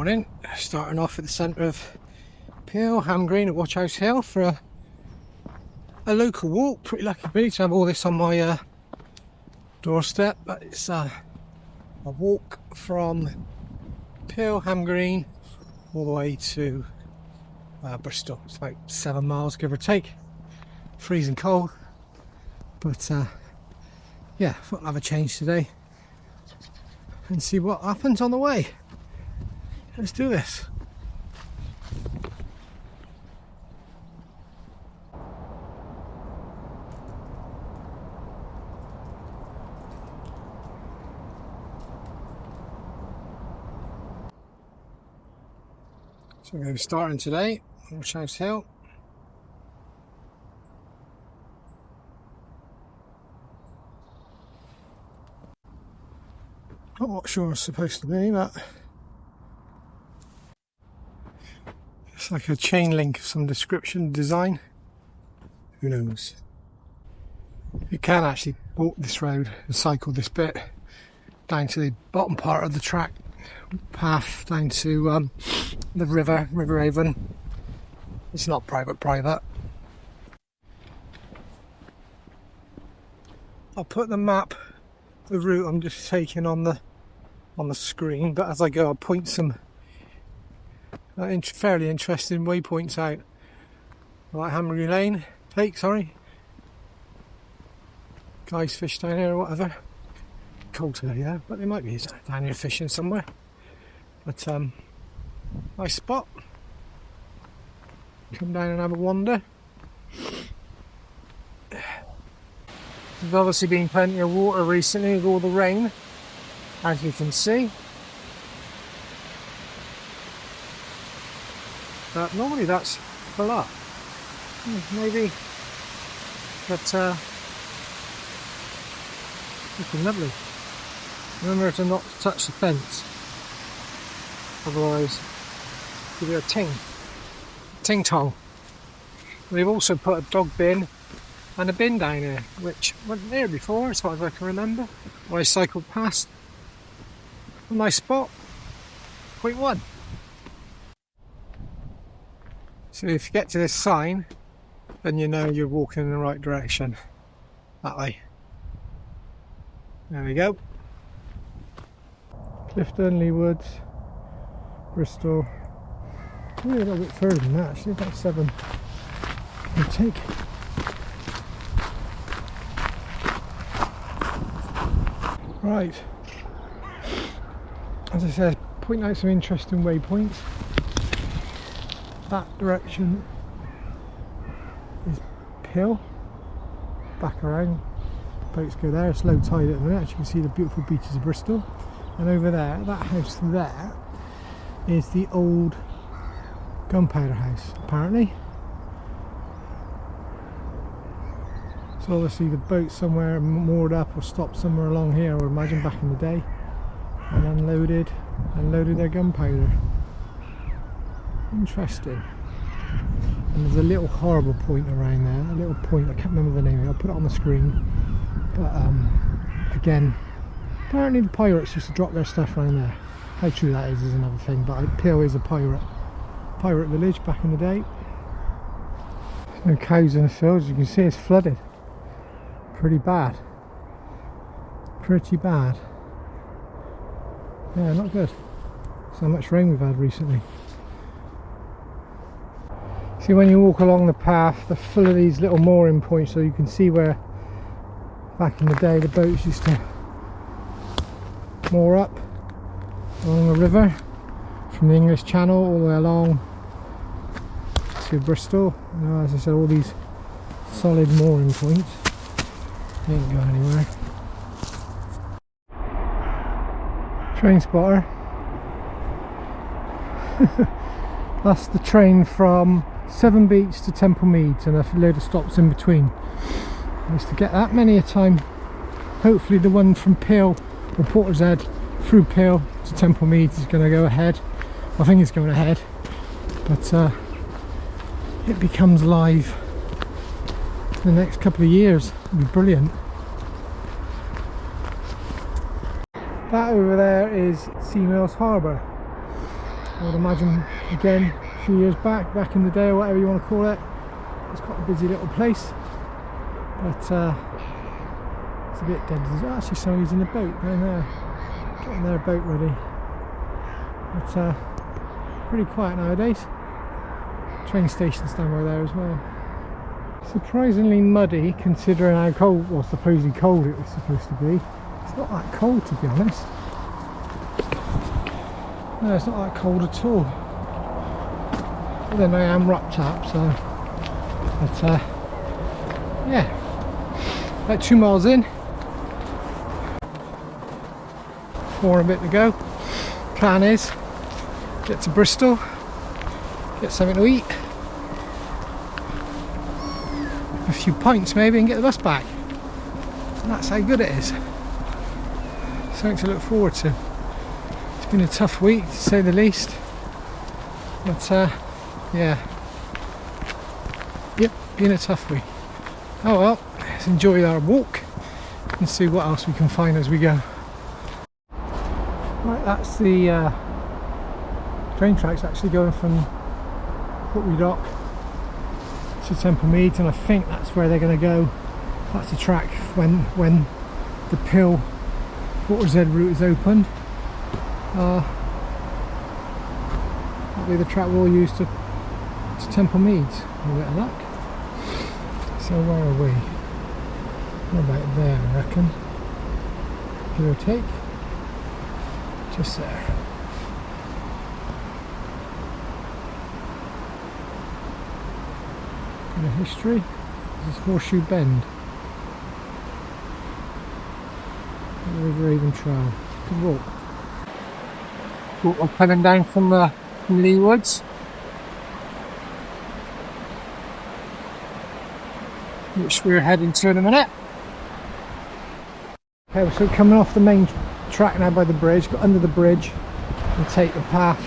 Morning, starting off at the centre of Peel, Ham Green at Watch House Hill for a local walk. Pretty lucky really to have all this on my doorstep, but it's a walk from Peel, Ham Green all the way to Bristol. It's about 7 miles give or take. Freezing cold, but yeah, I thought I'd have a change today and see what happens on the way. Let's do this. So we're starting today on Watch House Hill. Not what sure it's supposed to be, but it's like a chain link of some description, design. Who knows? You can actually walk this road and cycle this bit down to the bottom part of the track path down to the river Avon. It's not private. I'll put the map, the route I'm just taking on the screen, but as I go I'll point some fairly interesting waypoints out, like Hammery Lane, guys fish down here or whatever. Cold today, yeah, but they might be down here fishing somewhere. But nice spot. Come down and have a wander. There's obviously been plenty of water recently with all the rain, as you can see. But normally that's full up. Maybe, but looking lovely. Remember to not touch the fence, otherwise give you a ting tong. They've also put a dog bin and a bin down here, which wasn't there before as far as I can remember. When I cycled past. A nice spot. Point one. So if you get to this sign, then you know you're walking in the right direction. That way. There we go. Clifton, Leigh Woods, Bristol. Maybe a little bit further than that actually, about 7. Good take. Right. As I said, pointing out some interesting waypoints. That direction is Peel, back around, boats go there, it's low tide at the minute, as you can see the beautiful beaches of Bristol. And over there, that house there, is the old gunpowder house, apparently. So obviously the boat somewhere moored up or stopped somewhere along here, or imagine back in the day, and unloaded their gunpowder. Interesting. And there's a little harbour point around there, a little point, I can't remember the name of it, I'll put it on the screen. But again, apparently the pirates used to drop their stuff around there. How true that is another thing, but Peel is a pirate village back in the day. There's no cows in the fields, you can see it's flooded. Pretty bad. Yeah, not good. That's how much rain we've had recently. See, when you walk along the path, they're full of these little mooring points, so you can see where back in the day the boats used to moor up along the river from the English Channel all the way along to Bristol. As I said, all these solid mooring points. They ain't going anywhere. Train spotter. That's the train from Severn Beach to Temple Meads and a load of stops in between. I used to get that many a time. Hopefully the one from Peel or Portishead through Peel to Temple Meads is going to go ahead. I think it's going ahead, but it becomes live in the next couple of years. It'll be brilliant. That over there is Seamills Harbour. I would imagine, again, a few years back in the day, or whatever you want to call it, it's quite a busy little place. But it's a bit dead. There's actually somebody's in a boat down there, getting their boat ready. But pretty quiet nowadays. Train station's down by there as well. Surprisingly muddy considering how cold, well, supposedly cold it was supposed to be. It's not that cold, to be honest. No, it's not that cold at all. But then I am wrapped up, so. But yeah, about 2 miles in. 4 and a bit to go. Plan is get to Bristol, get something to eat, a few pints maybe, and get the bus back. And that's how good it is. Something to look forward to. It's been a tough week, to say the least. But yeah, yep, been a tough week. Oh well, let's enjoy our walk and see what else we can find as we go. Right, that's the train tracks actually going from Putney Dock to Temple Meads, and I think that's where they're going to go. That's the track when the Pill Portishead route is opened. That'll be the track we'll use to Temple Meads, with a bit of luck. So where are we? We're about there, I reckon. Give or take. Just there. Bit of history. This is Horseshoe Bend. River Avon Trail. Good walk. We're coming down from Leigh Woods. Which we're heading to in a minute. Okay, so coming off the main track now by the bridge, go under the bridge and take the path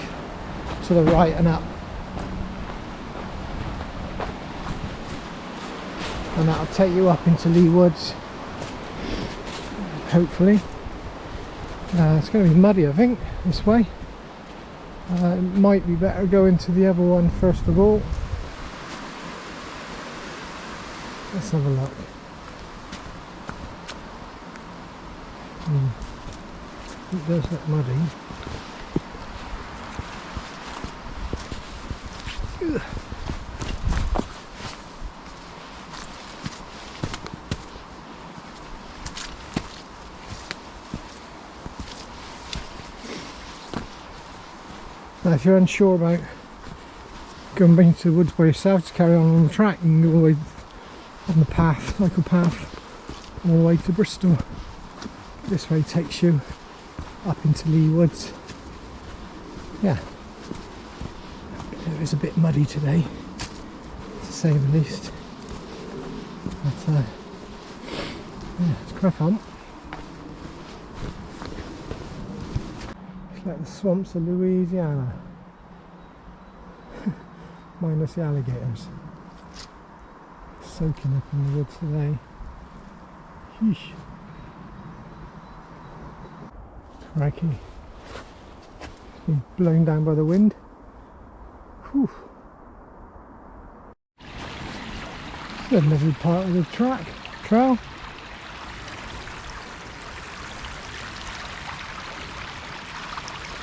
to the right and up. And that'll take you up into Leigh Woods, hopefully. It's going to be muddy, I think, this way. It might be better going to the other one first of all. Let's have a look. It does look muddy. Ugh. Now if you're unsure about going into the woods by yourself, just carry on the track and go all the way on the path, like a path, all the way to Bristol. This way takes you up into Leigh Woods. Yeah, it was a bit muddy today, to say the least. But yeah, let's crack on. It's like the swamps of Louisiana, minus the alligators. Soaking up in the woods today. Sheesh. Crikey. It's been blown down by the wind. Whew. It's a lovely part of the trail.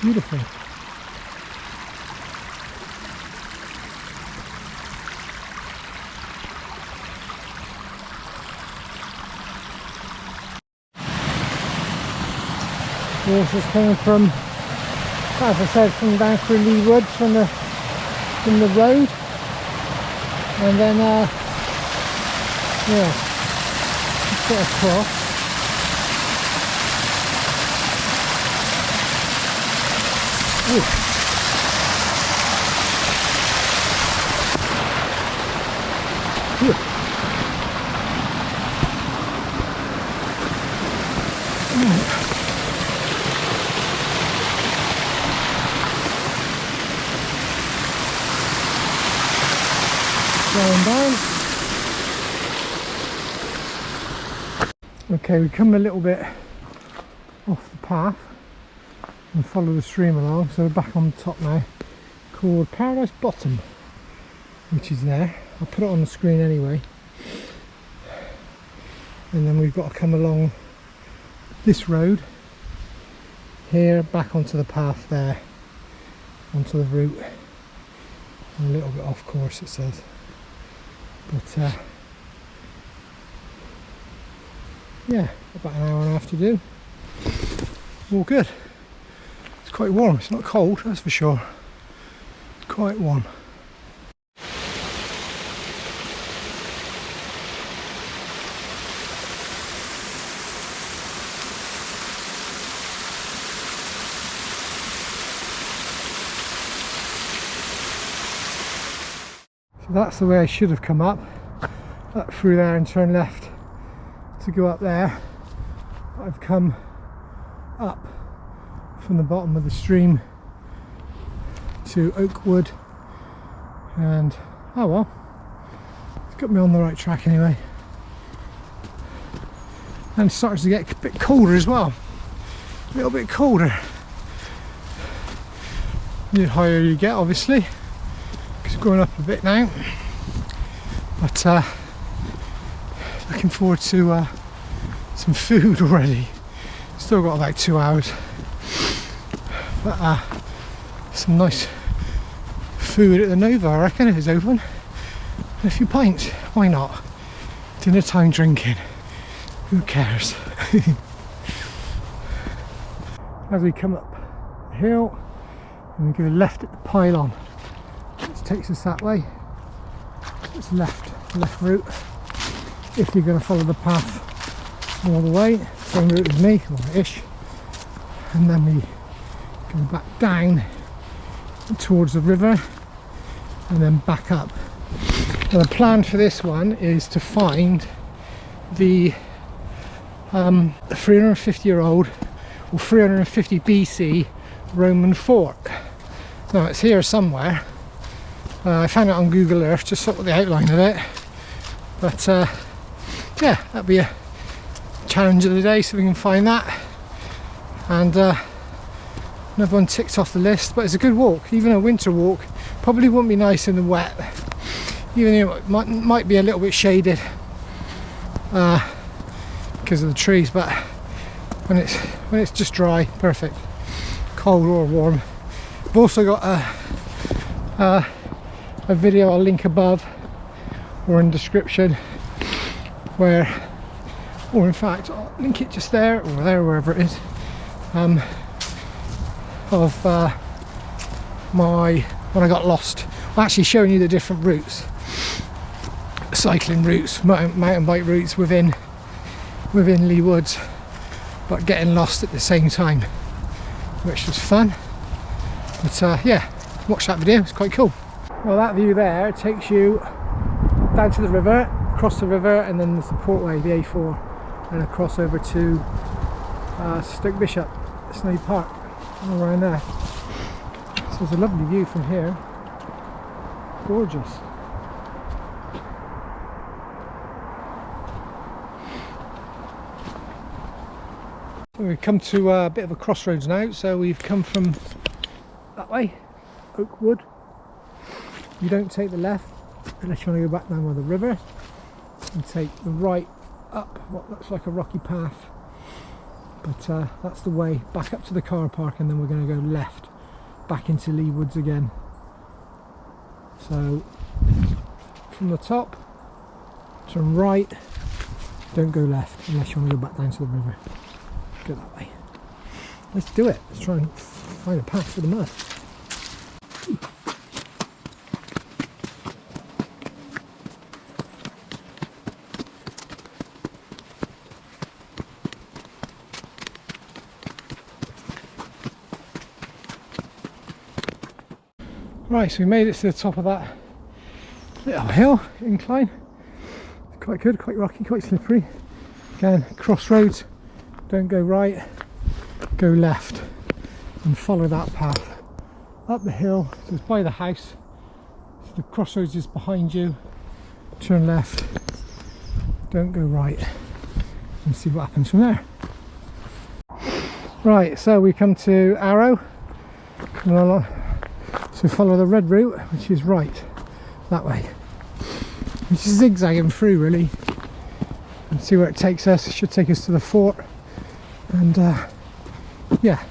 Beautiful. This is coming from, as I said, from down through Leigh Woods from the road, and then yeah, just get across. Ooh. Going down. Okay, we come a little bit off the path, and follow the stream along. So we're back on the top now, called Paradise Bottom, which is there. I'll put it on the screen anyway. And then we've got to come along this road here, back onto the path there, onto the route. A little bit off course, it says, but yeah, about an hour and a half to do. All good. It's quite warm. It's not cold, that's for sure. It's quite warm. So that's the way I should have come up through there and turn left to go up there. But I've come up from the bottom of the stream to Oakwood, and oh well, it's got me on the right track anyway. And it starts to get a bit colder as well, a little bit colder. The higher you get, obviously. It's going up a bit now, but looking forward to some food already. Still got about 2 hours, but some nice food at the Nova, I reckon, if it's open, and a few pints. Why not? Dinner time drinking, who cares? As we come up the hill and we go left at the pylon, takes us that way. It's left route if you're going to follow the path all the way, same route as me, or ish, and then we go back down towards the river and then back up. Now the plan for this one is to find the 350-year-old or 350 BC Roman fort. Now it's here somewhere. I found it on Google Earth, just sort of the outline of it, but yeah, that'll be a challenge of the day, so we can find that. And another one ticked off the list, but it's a good walk, even a winter walk. Probably wouldn't be nice in the wet, even though it might be a little bit shaded because of the trees, but when it's just dry, perfect, cold or warm. I've also got a video I'll link above or in the description where, or in fact I'll link it just there or there, wherever it is, of when I got lost. I'm actually showing you the different routes, cycling routes, mountain bike routes within Leigh Woods, but getting lost at the same time, which was fun. But yeah, watch that video, it's quite cool. Well, that view there takes you down to the river, across the river, and then there's the portway, the A4, and across over to Stoke Bishop, Snowy Park, all around there. So it's a lovely view from here, gorgeous. So we've come to a bit of a crossroads now, so we've come from that way, Oakwood. You don't take the left unless you want to go back down by the river. You take the right up what looks like a rocky path, but that's the way back up to the car park, and then we're going to go left back into Leigh Woods again. So from the top, turn right, don't go left unless you want to go back down to the river. Go that way. Let's do it. Let's try and find a path through the mud. Right, so we made it to the top of that little hill incline. It's quite good, quite rocky, quite slippery. Again, crossroads, don't go right, go left and follow that path up the hill. So it's by the house, so the crossroads is behind you. Turn left, don't go right, and see what happens from there. Right, so we come to Arrow, so follow the red route, which is right, that way. Which is zigzagging through really, and see where it takes us. It should take us to the fort, and yeah,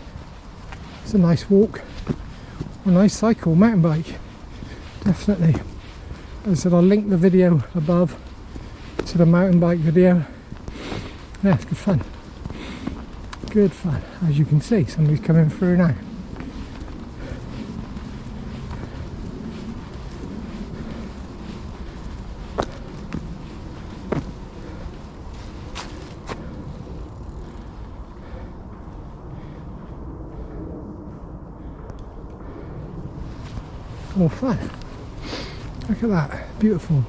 it's a nice walk, a nice cycle, mountain bike, definitely. As I said, I'll link the video above to the mountain bike video. Yeah, it's good fun. Good fun. As you can see, somebody's coming through now. Oh, fun. Look at that. Beautiful.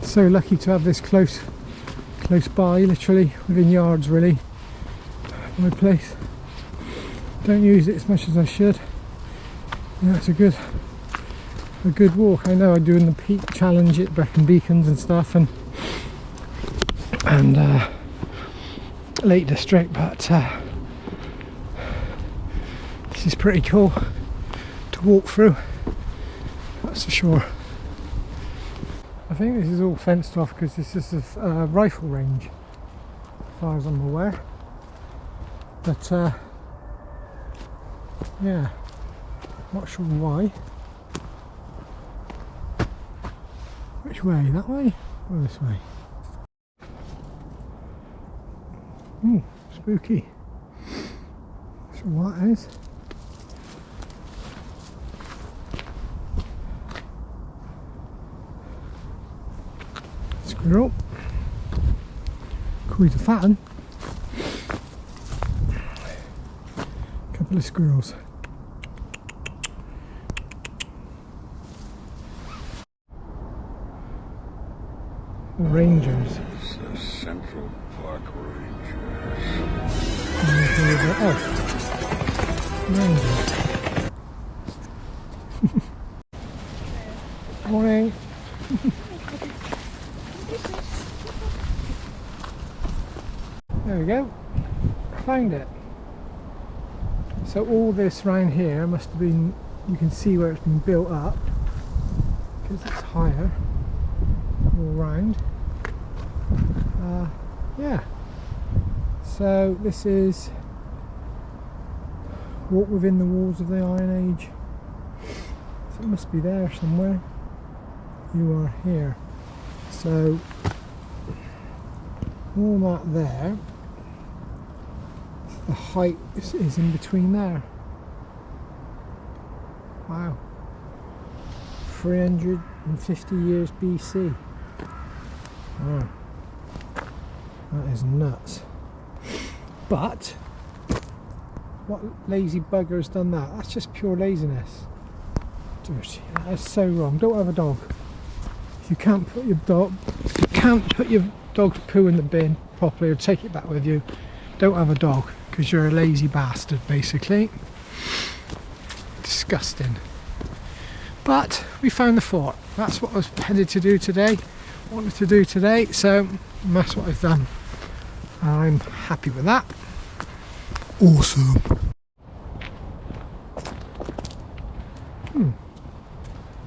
So lucky to have this close by, literally within yards really of my place. Don't use it as much as I should. Yeah, it's a good walk. I know I'm doing the peak challenge at Brecon Beacons and stuff, and Lake District, but this is pretty cool to walk through, that's for sure. I think this is all fenced off because this is a rifle range, as far as I'm aware. But yeah, not sure why. Which way? That way or this way? Ooh, spooky. So what is? Squirrel. Quite a fat one. Couple of squirrels. The Rangers. The Central Park Rangers. Oh, Rangers. Morning. There we go, found it. So all this round here must have been, you can see where it's been built up because it's higher all round. Yeah, so this is walk within the walls of the Iron Age, so it must be there somewhere. You are here, so all that there, the height is in between there. Wow, 350 years BC. Wow, that is nuts. But what lazy bugger has done that? That's just pure laziness. Dirty. That is so wrong. Don't have a dog. If you can't put your dog's poo in the bin properly or take it back with you, don't have a dog, because you're a lazy bastard basically. Disgusting. But we found the fort. That's what I was headed to do today, wanted to do today, so that's what I've done. I'm happy with that. Awesome.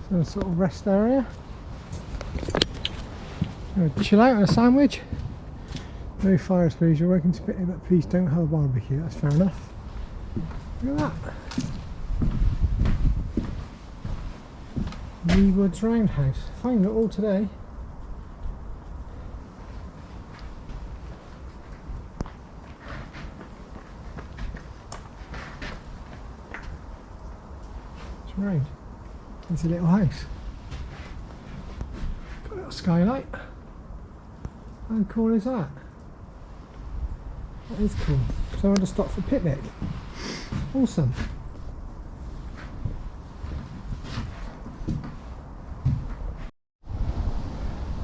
So a sort of rest area. Chill out on a sandwich. No fires please, you're welcome to pick it up, please don't have a barbecue. That's fair enough. Look at that. Leigh Woods Roundhouse. Found it all today. It's round. It's a little house. Got a little skylight. How cool is that? That is cool. So I want to stop for a picnic. Awesome.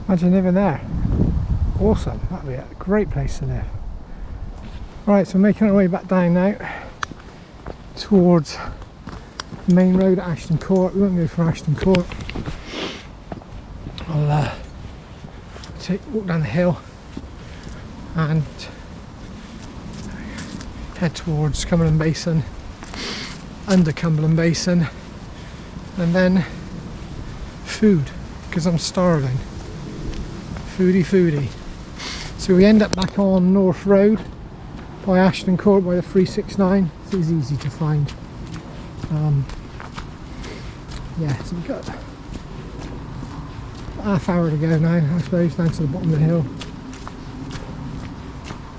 Imagine living there. Awesome. That'd be a great place to live. Right, so we're making our way back down now towards the main road at Ashton Court. We won't go for Ashton Court. I'll walk down the hill and head towards Cumberland Basin, under Cumberland Basin, and then food, because I'm starving. Foodie. So we end up back on North Road by Ashton Court by the 369. This is easy to find. Yeah, so we've got a half hour to go now, I suppose, down to the bottom of the hill.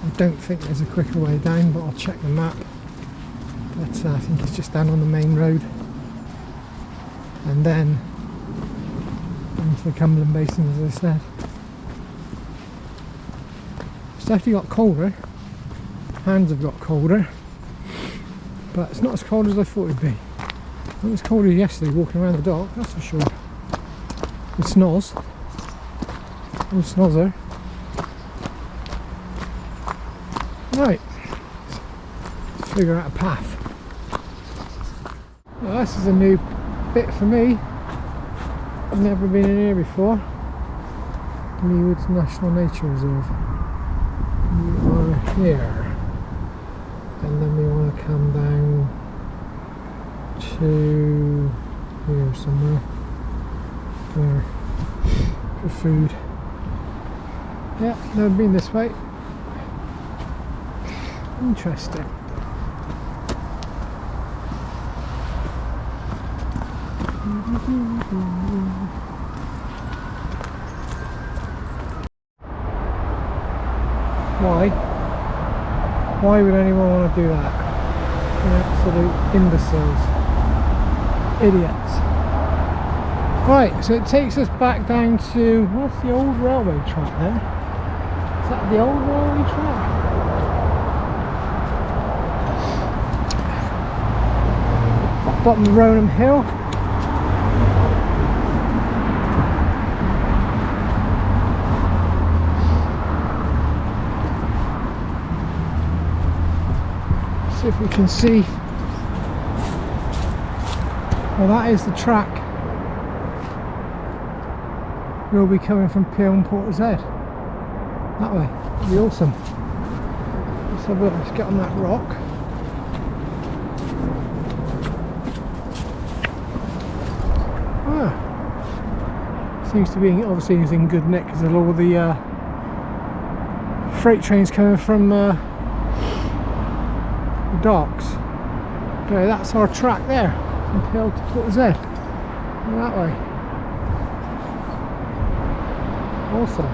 I don't think there's a quicker way down, but I'll check the map. But I think it's just down on the main road, and then into the Cumberland Basin, as I said. It's definitely got colder. Hands have got colder, but it's not as cold as I thought it'd be. It was colder yesterday walking around the dock, that's for sure. With Snoz. Old Snozzer. Right. Let's figure out a path. Well, this is a new bit for me. I've never been in here before. Leigh Woods National Nature Reserve. We are here. And then we want to come down to here somewhere for food. Yeah, never been this way. Interesting. Why would anyone want to do that? You're absolute imbeciles. Idiots. Right, so it takes us back down to, what's the old railway track there? Is that the old railway track? Bottom of Roanham Hill. See if we can see. Well, that is the track. We'll be coming from Peel and Portishead. That way. That'd be awesome. Let's have a look. Let's get on that rock. Seems to be, obviously is in good nick because of all the freight trains coming from the docks. Okay, that's our track there, from Peel to Portishead. That way. Awesome.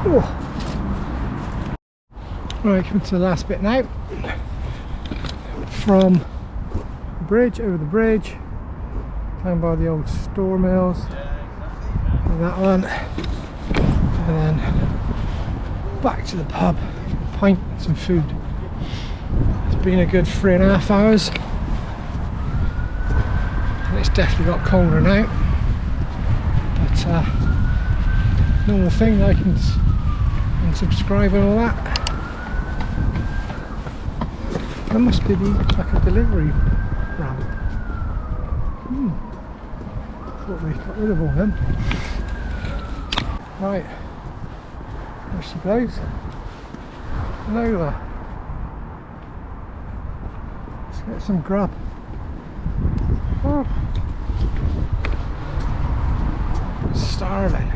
Oh. Right, coming to the last bit now. From the bridge, over the bridge, down by the old store mills, and that one, and then back to the pub, a pint and some food. It's been a good 3.5 hours, and it's definitely got colder now, but normal thing, like and subscribe and all that. That must be like a delivery ramp. Thought we got rid of all them. Right, there she goes. Lola. Let's get some grub. Oh. Starving.